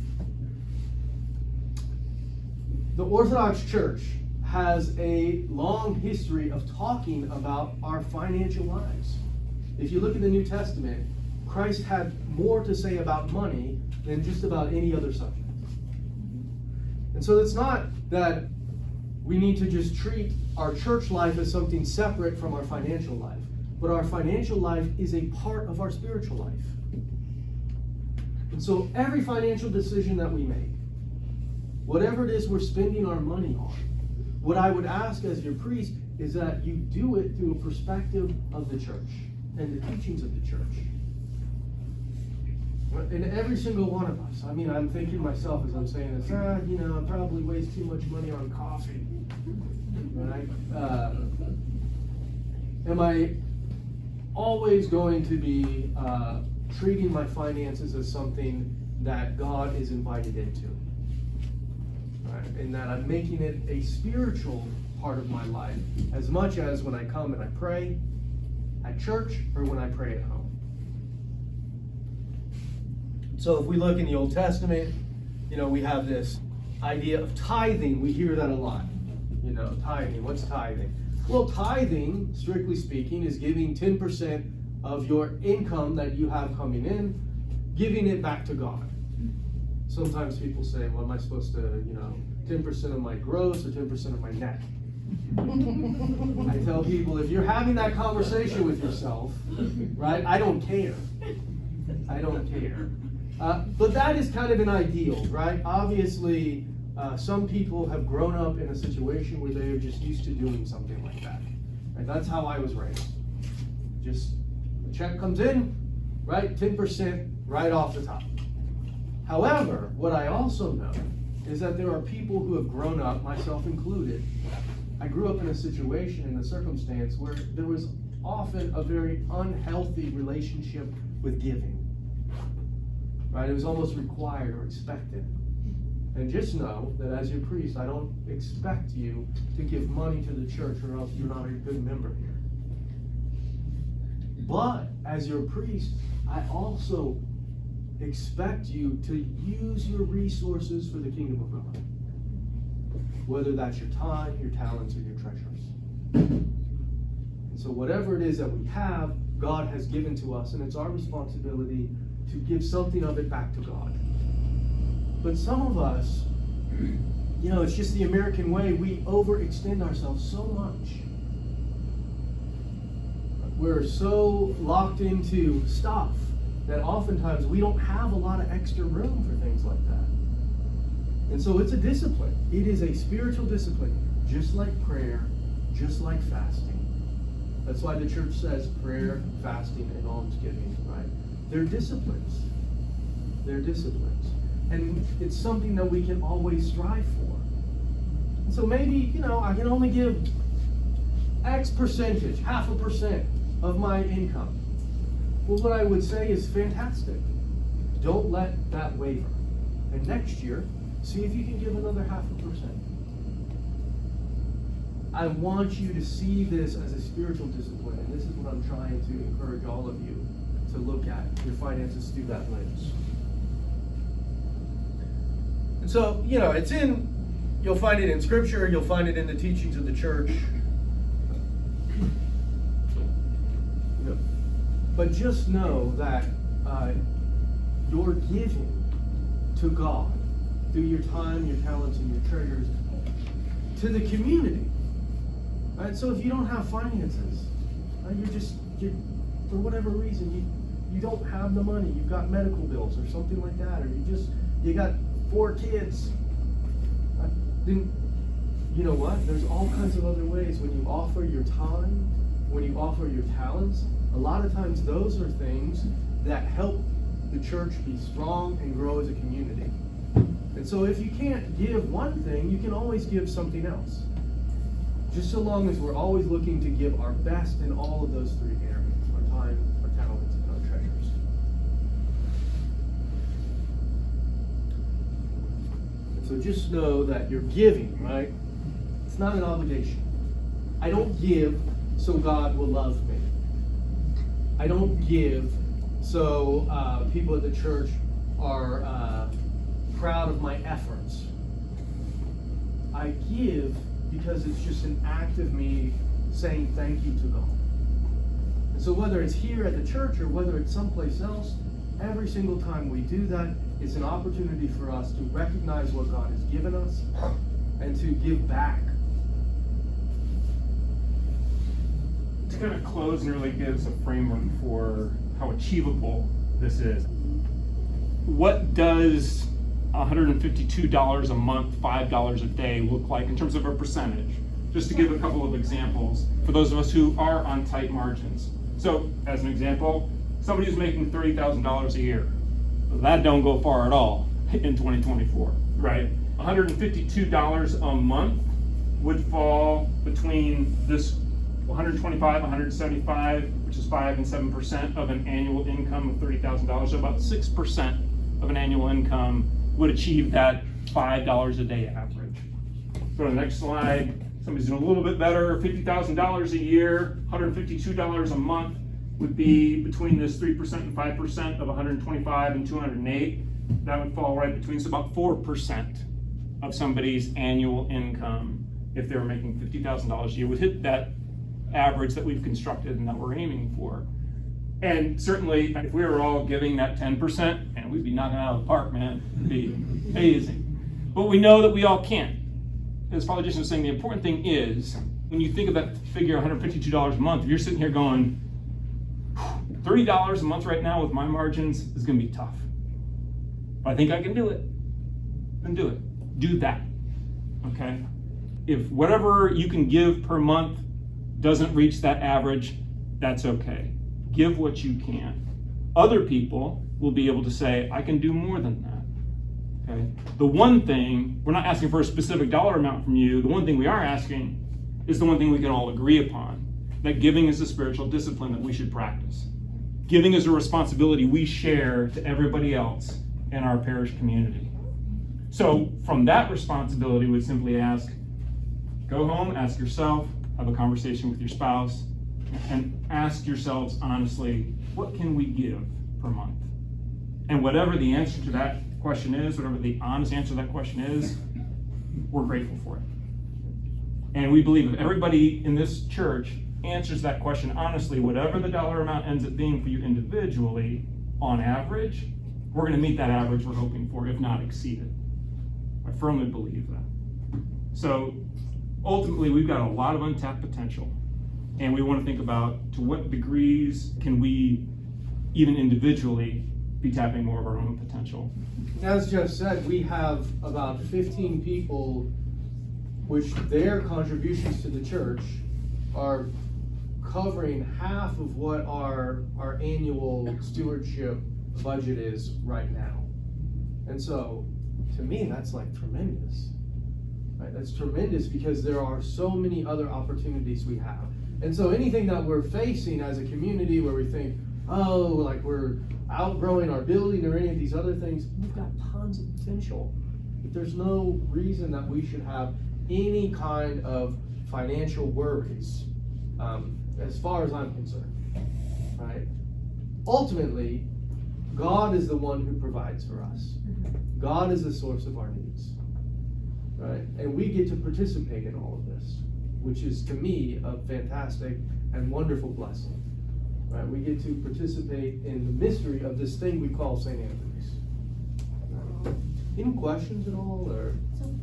The Orthodox Church has a long history of talking about our financial lives. If you look at the New Testament, Christ had more to say about money than just about any other subject. And so it's not that we need to just treat our church life as something separate from our financial life, but our financial life is a part of our spiritual life. And so every financial decision that we make, whatever it is we're spending our money on, what I would ask as your priest is that you do it through a perspective of the church and the teachings of the church. And every single one of us, I mean, I'm thinking myself as I'm saying this, I probably waste too much money on coffee. Right? Am I always going to be treating my finances as something that God is invited into? Right? And that I'm making it a spiritual part of my life as much as when I come and I pray at church or when I pray at home. So if we look in the Old Testament, we have this idea of tithing. We hear that a lot. Tithing. What's tithing? Well, tithing, strictly speaking, is giving 10% of your income that you have coming in, giving it back to God. Sometimes people say, well, am I supposed to, 10% of my gross or 10% of my net? I tell people, if you're having that conversation with yourself, right, I don't care. I don't care. But that is kind of an ideal, right? Obviously, some people have grown up in a situation where they are just used to doing something like that. And that's how I was raised. Just the check comes in, right? 10% right off the top. However, what I also know is that there are people who have grown up, myself included. I grew up in a situation, in a circumstance where there was often a very unhealthy relationship with giving. Right? It was almost required or expected. And just know that as your priest, I don't expect you to give money to the church or else you're not a good member here. But as your priest, I also expect you to use your resources for the kingdom of God. Whether that's your time, your talents, or your treasures. And so whatever it is that we have, God has given to us, and it's our responsibility to give something of it back to God. But some of us, it's just the American way. We overextend ourselves so much. We're so locked into stuff that oftentimes we don't have a lot of extra room for things like that. And so it's a discipline. It is a spiritual discipline, just like prayer, just like fasting. That's why the church says prayer, fasting, and almsgiving, right? They're disciplines. They're disciplines. And it's something that we can always strive for. And so maybe, I can only give X percentage, 0.5% of my income. Well, what I would say is fantastic. Don't let that waver. And next year, see if you can give another 0.5%. I want you to see this as a spiritual discipline, and this is what I'm trying to encourage all of you to look at your finances through that lens. And so, you'll find it in Scripture, you'll find it in the teachings of the church. But just know that your giving to God through your time, your talents, and your treasures to the community. Right? So if you don't have finances, right, you're for whatever reason, you don't have the money, you've got medical bills or something like that, or you got 4 kids, then you know what? There's all kinds of other ways. When you offer your time, when you offer your talents, a lot of times those are things that help the church be strong and grow as a community. And so if you can't give one thing, you can always give something else. Just so long as we're always looking to give our best in all of those 3 areas: our time, our talents, and our treasures. And so just know that you're giving, right? It's not an obligation. I don't give so God will love me. I don't give so people at the church are proud of my efforts. I give because it's just an act of me saying thank you to God. And so whether it's here at the church or whether it's someplace else, every single time we do that, it's an opportunity for us to recognize what God has given us and to give back. To kind of close and really gives a framework for how achievable this is. What does $152 a month, $5 a day look like in terms of a percentage? Just to give a couple of examples for those of us who are on tight margins. So, as an example, somebody who's making $30,000 a year, that don't go far at all in 2024, right? $152 a month would fall between this 125, 175, which is 5 and 7% of an annual income of $30,000. So about 6% of an annual income would achieve that $5 a day average. Go to the next slide. Somebody's doing a little bit better, $50,000 a year, $152 a month would be between this 3% and 5% of 125 and 208. That would fall right between, so about 4% of somebody's annual income, if they were making $50,000 a year, would hit that average that we've constructed and that we're aiming for. And certainly, if we were all giving that 10%, and we'd be knocking it out of the park, man, it'd be amazing. But we know that we all can't. As Father Jason was saying, the important thing is, when you think of that figure, $152 a month, if you're sitting here going, $30 a month right now with my margins is going to be tough. But I think I can do it. Then do it. Do that. Okay? If whatever you can give per month doesn't reach that average, that's okay. Give what you can. Other people will be able to say, I can do more than that. Okay? The one thing, we're not asking for a specific dollar amount from you. The one thing we are asking is the one thing we can all agree upon, that giving is a spiritual discipline that we should practice. Giving is a responsibility we share to everybody else in our parish community. So from that responsibility, we would simply ask, go home, ask yourself, have a conversation with your spouse, and ask yourselves honestly, what can we give per month? And whatever the answer to that question is, whatever the honest answer to that question is, we're grateful for it. And we believe if everybody in this church answers that question honestly, whatever the dollar amount ends up being for you individually, on average, we're going to meet that average we're hoping for, if not exceed it. I firmly believe that. So ultimately, we've got a lot of untapped potential, and we want to think about to what degrees can we, even individually, be tapping more of our own potential. As Jeff said, we have about 15 people which their contributions to the church are covering half of what our annual stewardship budget is right now. And so, to me, that's like tremendous. Right? That's tremendous because there are so many other opportunities we have. And so anything that we're facing as a community where we think, oh, like we're outgrowing our building or any of these other things, we've got tons of potential. But there's no reason that we should have any kind of financial worries, as far as I'm concerned, right? Ultimately, God is the one who provides for us. God is the source of our needs, right? And we get to participate in all of this, which is, to me, a fantastic and wonderful blessing, right? We get to participate in the mystery of this thing we call St. Antony's. Any questions at all, or? So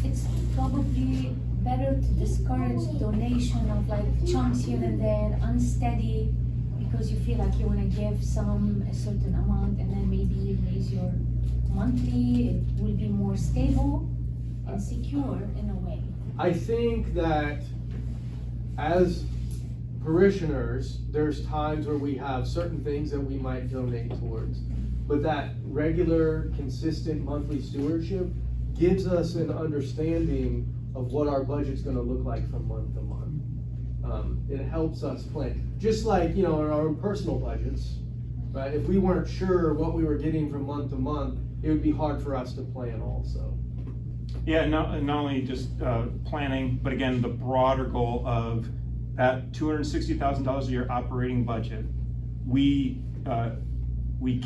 it's probably better to discourage donation of like chunks here and there, unsteady, because you feel like you want to give a certain amount, and then maybe you raise your monthly. It will be more stable and secure in a way. I think that as parishioners, there's times where we have certain things that we might donate towards, but that regular, consistent monthly stewardship gives us an understanding of what our budget's gonna look like from month to month. It helps us plan, just like, in our own personal budgets, right? If we weren't sure what we were getting from month to month, it would be hard for us to plan also. Yeah, not only just planning, but again, the broader goal of that $260,000 a year operating budget. We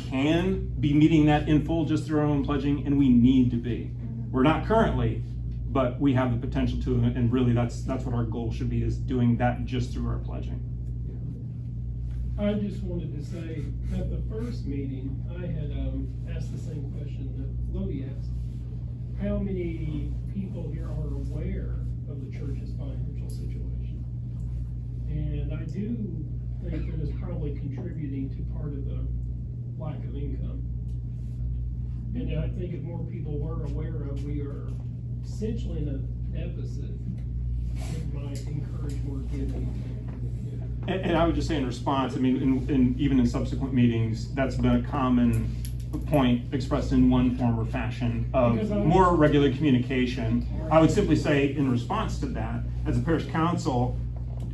can be meeting that in full just through our own pledging, and we need to be. We're not currently, but we have the potential to, and really that's what our goal should be, is doing that just through our pledging. I just wanted to say, at the first meeting, I had asked the same question that Lodi asked. How many people here are aware of the church's financial situation? And I do think that it's probably contributing to part of the lack of income. And I think if more people were aware of, we are essentially in a deficit, it might encourage more giving. And I would just say in response, I mean, in even in subsequent meetings, that's been a common point expressed in one form or fashion of more regular communication. I would simply say in response to that, as a parish council,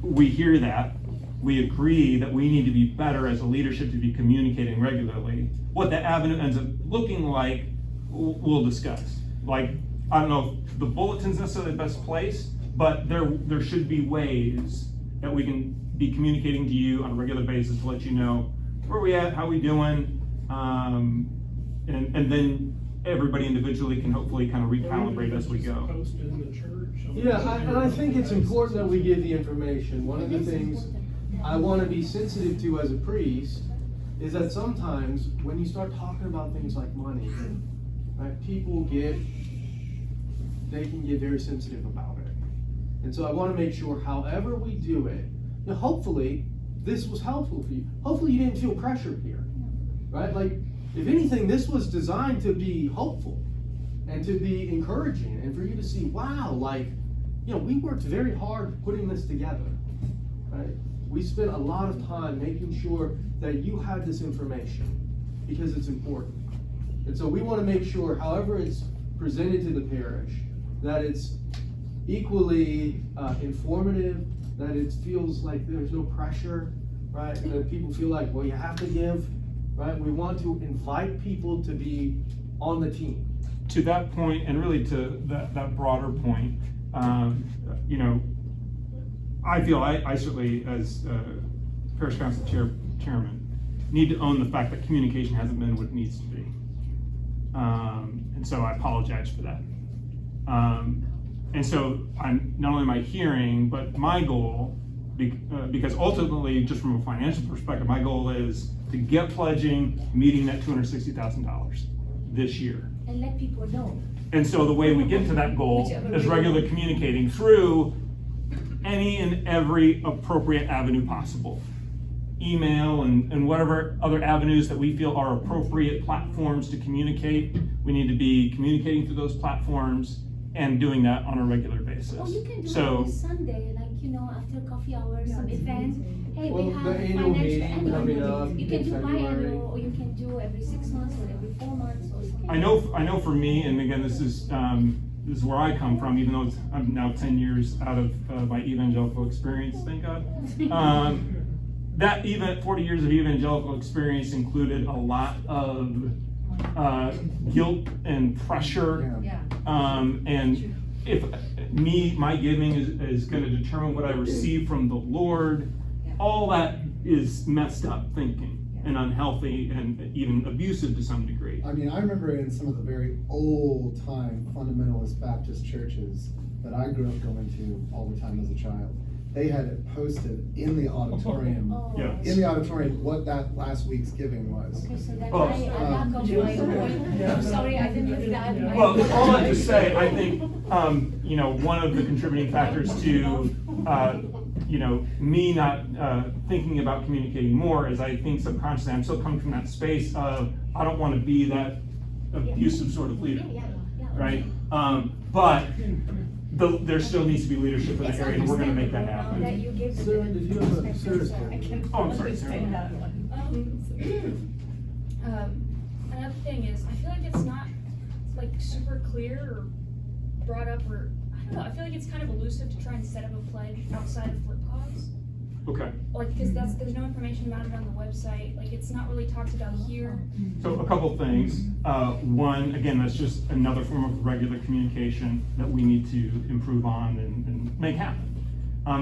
we hear that. We agree that we need to be better as a leadership to be communicating regularly. What that avenue ends up looking like, we'll discuss. Like, I don't know if the bulletin's necessarily the best place, but there should be ways that we can be communicating to you on a regular basis to let you know where we at, how we doing, and then everybody individually can hopefully kind of recalibrate as we go. Posted in the church. Yeah, and I think it's important that we give the information. One of the things I want to be sensitive to as a priest is that sometimes when you start talking about things like money, right, people they can get very sensitive about it. And so I want to make sure however we do it, hopefully this was helpful for you. Hopefully you didn't feel pressure here, right? Like, if anything, this was designed to be hopeful and to be encouraging and for you to see, wow, like, we worked very hard putting this together, right? We spent a lot of time making sure that you had this information because it's important. And so we want to make sure, however it's presented to the parish, that it's equally informative, that it feels like there's no pressure, right? That people feel like, well, you have to give, right? We want to invite people to be on the team. To that point, and really to that broader point, I feel I certainly, as parish council chairman, need to own the fact that communication hasn't been what it needs to be. And so I apologize for that. And so I'm not only am I hearing, but my goal, because ultimately, just from a financial perspective, my goal is to get pledging, meeting that $260,000 this year. And let people know. And so the way we get to that goal is regularly communicating through any and every appropriate avenue possible. Email and whatever other avenues that we feel are appropriate platforms to communicate. We need to be communicating through those platforms and doing that on a regular basis. Oh, you can do it So, on Sunday, like, after coffee hour, some event. Hey, Well, we have the annual meeting financial coming up You can in do February. biannual, or you can do every 6 months or every 4 months or something. I know for me, and again, this is where I come from, even though I'm now 10 years out of my evangelical experience, thank God. That even 40 years of evangelical experience included a lot of guilt and pressure. And if that my giving is gonna determine what I receive from the Lord, all that is messed up thinking and unhealthy and even abusive to some degree. I mean, I remember in some of the very old time fundamentalist Baptist churches that I grew up going to all the time as a child, they had it posted in the auditorium. Oh. Yeah. In the auditorium, what that last week's giving was. Okay, so then Oh. I lack of my point. I'm sorry, I didn't live that. Well, all I just say, I think, one of the contributing factors to, me not thinking about communicating more is I think subconsciously I'm still coming from that space of I don't want to be that abusive sort of leader, right? But there still needs to be leadership in the area, and we're going to make that happen. That you give Sarah, did you have a serious point? Oh, I'm sorry, Sarah. Another thing is, I feel like it's not like super clear or brought up, or I don't know. I feel like it's kind of elusive to try and set up a pledge outside of flip cause. Okay. Like, because there's no information about it on the website. Like, it's not really talked about here. So a couple things. One, again, that's just another form of regular communication that we need to improve on and make happen.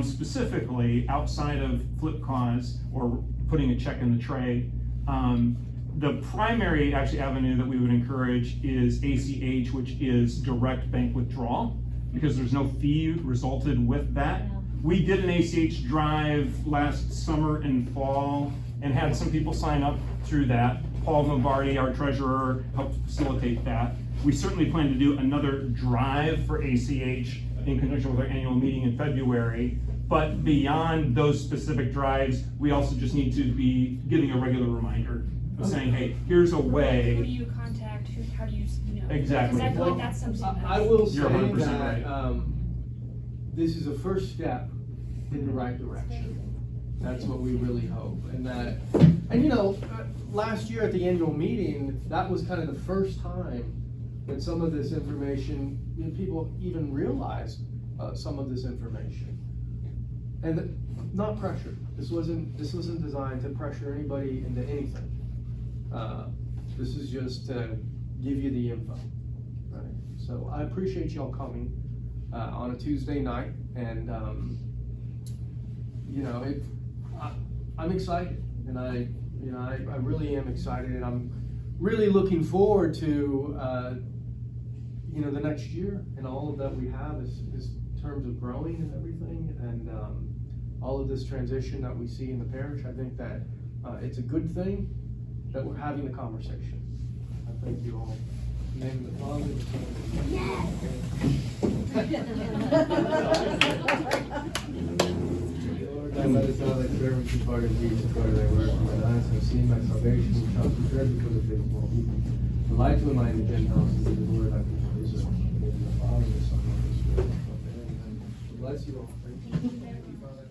Specifically, outside of flip cause or putting a check in the tray, the primary avenue that we would encourage is ACH, which is direct bank withdrawal, because there's no fee resulted with that. We did an ACH drive last summer and fall and had some people sign up through that. Paul Mabardy, our treasurer, helped facilitate that. We certainly plan to do another drive for ACH in conjunction with our annual meeting in February. But beyond those specific drives, we also just need to be giving a regular reminder of saying, hey, here's a Who do way. you contact? How do you, Exactly. Because I feel like that's something I will say You're 100% that, right. this is a first step in the right direction. That's what we really hope, last year at the annual meeting, that was kind of the first time that some of this information, people even realized, some of this information. And not pressure, this wasn't designed to pressure anybody into anything. This is just to give you the info, right? So I appreciate y'all coming, on a Tuesday night, and, I'm excited, and I really am excited, and I'm really looking forward to, the next year and all of that we have is in terms of growing and everything, and all of this transition that we see in the parish. I think that it's a good thing that we're having the conversation. I thank you all. In the name of the Father, the Son, and the Lord, thou lettest not thy servants depart in peace, according to thy word. For mine eyes have seen thy salvation, which shall prepare before the face of all people. The light to enlighten the Gentiles, and the word I people Israel. In the name of the Father, the Son, and the Spirit. Amen. Bless you all. Thank you. Thank you, Father.